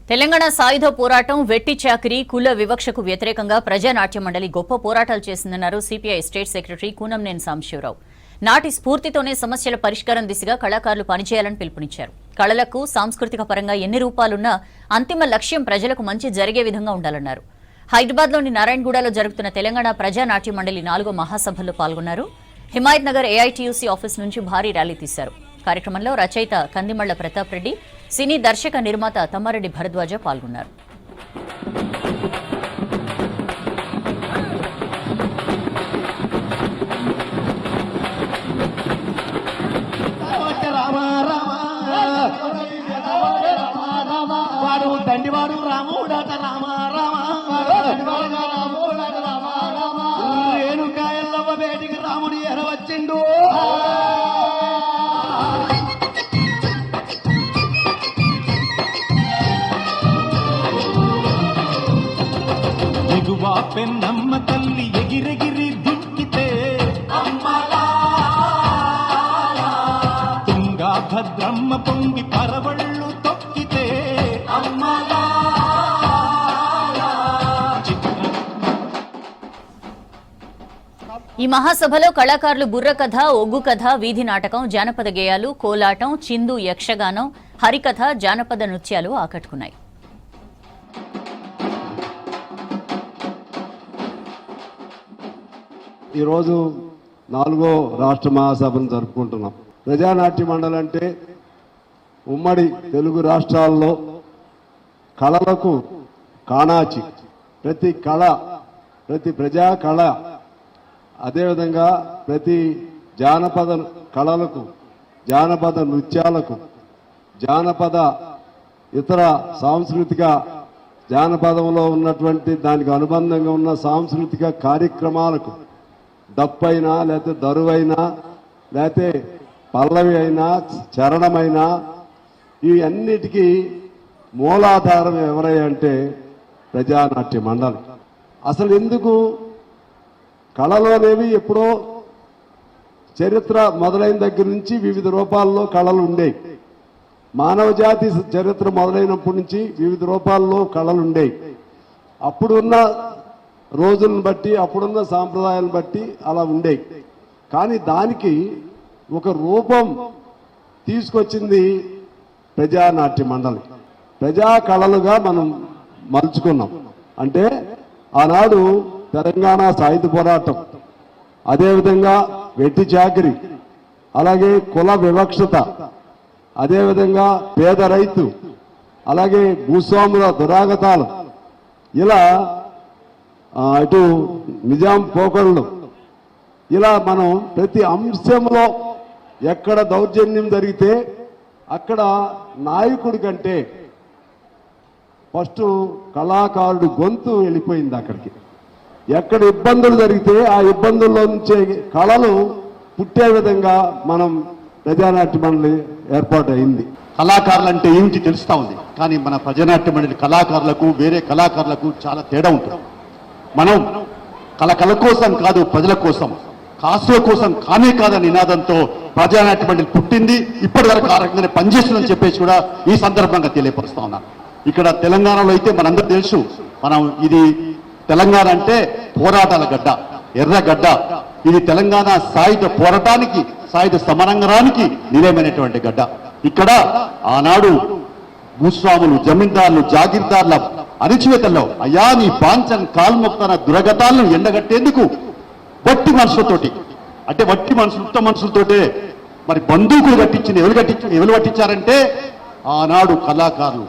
తెలంగాణ సాయుధ పోరాటం వెట్టి చాకిరీ కుల వివక్షకు వ్యతిరేకంగా ప్రజానాట్య మండలి గొప్ప పోరాటాలు చేసిందన్నారు సిపిఐ స్టేట్ సెక్రటరీ కూనంనేని సాంబశివరావు. నాటి స్ఫూర్తితోనే సమస్యల పరిష్కారం దిశగా కళాకారులు పనిచేయాలని పిలుపునిచ్చారు. కళలకు సాంస్కృతిక పరంగా ఎన్ని రూపాలున్నా అంతిమ లక్ష్యం ప్రజలకు మంచి జరిగే విధంగా ఉండాలన్నారు. హైదరాబాద్లోని నారాయణగూడలో జరుగుతున్న తెలంగాణ ప్రజానాట్య మండలి 4వ మహాసభల్లో పాల్గొన్నారు. హిమాయత్ నగర్ ఏఐటీయూసీ ఆఫీస్ నుంచి భారీ ర్యాలీ తీశారు. కార్యక్రమంలో రచయిత కందిమళ్ల ప్రతాప్ రెడ్డి, సినీ దర్శక నిర్మాత తమ్మారెడ్డి భరద్వాజ పాల్గొన్నారు. బేటికి రాముడు ఎరవచ్చిండు. ఎగువా పెన్నమ్మ తల్లి ఎగిరెగిరి దుక్కితే తుంగా భద్రమ్మ పొంగి పరవళ్ళు తొక్కితే ఈ మహాసభలో కళాకారులు బుర్రకథ, ఒగ్గు కథ, వీధి నాటకం, జానపద గేయాలు, కోలాటం, చిందు, యక్షగానం, హరికథ, జానపద నృత్యాలు ఆకట్టుకున్నాయి. ఈరోజు 4వ రాష్ట్ర మహాసభను జరుపుకుంటున్నాం. ప్రజానాట్య మండలి అంటే ఉమ్మడి తెలుగు రాష్ట్రాల్లో కళలకు కాణాచి. ప్రతి కళ, ప్రతి ప్రజా కళ, అదేవిధంగా ప్రతి జానపద కళలకు, జానపద నృత్యాలకు, జానపద ఇతర సాంస్కృతిక జానపదంలో ఉన్నటువంటి దానికి అనుబంధంగా ఉన్న సాంస్కృతిక కార్యక్రమాలకు దప్పైనా లేకపోతే దరువైనా లేకపోతే పల్లవి అయినా చరణమైనా ఈ అన్నిటికీ మూలాధారం ఎవరంటే ప్రజానాట్య మండలి. అసలు ఎందుకు కళలోనేవి ఎప్పుడో చరిత్ర మొదలైన దగ్గర నుంచి వివిధ రూపాల్లో కళలు ఉండేవి. మానవ జాతి చరిత్ర మొదలైనప్పటి నుంచి వివిధ రూపాల్లో కళలు ఉండేవి. అప్పుడున్న రోజులను బట్టి, అప్పుడున్న సాంప్రదాయాలను బట్టి అలా ఉండేవి. కానీ దానికి ఒక రూపం తీసుకొచ్చింది ప్రజానాట్య మండలి. ప్రజా కళలుగా మనం మలుచుకున్నాం. అంటే ఆనాడు తెలంగాణ సాయుధ పోరాటం, అదేవిధంగా వెట్టి చాకిరి, అలాగే కుల వివక్షత, అదేవిధంగా పేద రైతు, అలాగే భూస్వాముల దురాగతాలు, ఇలా ఇటు నిజాం పోకళ్ళు, ఇలా మనం ప్రతి అంశంలో ఎక్కడ దౌర్జన్యం జరిగితే అక్కడ నాయకుడి కంటే ఫస్ట్ కళాకారుడు గొంతు వెళ్ళిపోయింది అక్కడికి. ఎక్కడ ఇబ్బందులు జరిగితే ఆ ఇబ్బందుల్లో నుంచే కళలు పుట్టే విధంగా మనం ప్రజానాట్య మండలి ఏర్పాటు అయింది. కళాకారులు అంటే ఏమిటి తెలుస్తా ఉంది. కానీ మన ప్రజానాట్య మండలి కళాకారులకు వేరే కళాకారులకు చాలా తేడా ఉంటుంది. మనం కళ కోసం కాదు, ప్రజల కోసం, కాసుల కోసం కానే కాదని నినాదంతో ప్రజానాట్య మండలి పుట్టింది. ఇప్పటి వరకు ఆ రకంగానే పనిచేస్తుందని చెప్పేసి కూడా ఈ సందర్భంగా తెలియపరుస్తా ఉన్నాను. ఇక్కడ తెలంగాణలో అయితే మనందరూ తెలుసు, మనం ఇది తెలంగాణ అంటే పోరాటాల గడ్డ, ఎర్రగడ్డ. ఇది తెలంగాణ సాయుధ పోరాటానికి, సాయుధ సమరంగానికి నిలయమైనటువంటి గడ్డ. ఇక్కడ ఆనాడు భూస్వాములు, జమీందారులు, జాగీర్దారుల అణిచివేతల్లో అయ్యా నీ పాంచన్ కాల్మొక్తన దురగతాలను ఎండగట్టేందుకు వట్టి మనుషులతోటి, అంటే వట్టి మనుషులు, ఉత్త మనుషులతోటే మరి బందూకులు కట్టించింది. ఎవరు కట్టించారంటే ఆనాడు కళాకారులు.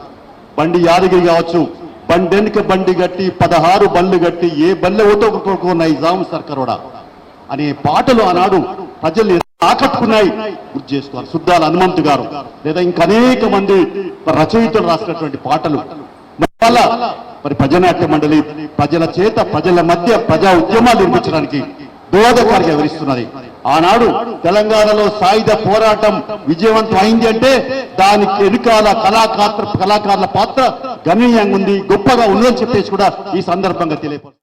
బండి యాదగిరి కావచ్చు, బండెనుక బండి గట్టి 16 బళ్ళు గట్టి ఏ బల్లె ఓటోకు నైజాం సర్కారోడా అనే పాటలు ఆనాడు ప్రజల్ని ఆకట్టుకున్నాయి. గుర్తు చేసుకోవాలి. సుద్దాల హనుమంతు గారు లేదా ఇంకా అనేక మంది రచయితలు రాసినటువంటి పాటలు. మరి ప్రజానాట్య మండలి ప్రజల చేత, ప్రజల మధ్య ప్రజా ఉద్యమాలు నిర్మించడానికి దోహదకారిగా వివరిస్తున్నది. ఆనాడు తెలంగాణలో సాయుధ పోరాటం విజయవంతం అయింది అంటే దానికి వెనుకాల కళాకారుల పాత్ర గణనీయంగా ఉంది, గొప్పగా ఉందని చెప్పేసి కూడా ఈ సందర్భంగా తెలియపరుస్తుంది.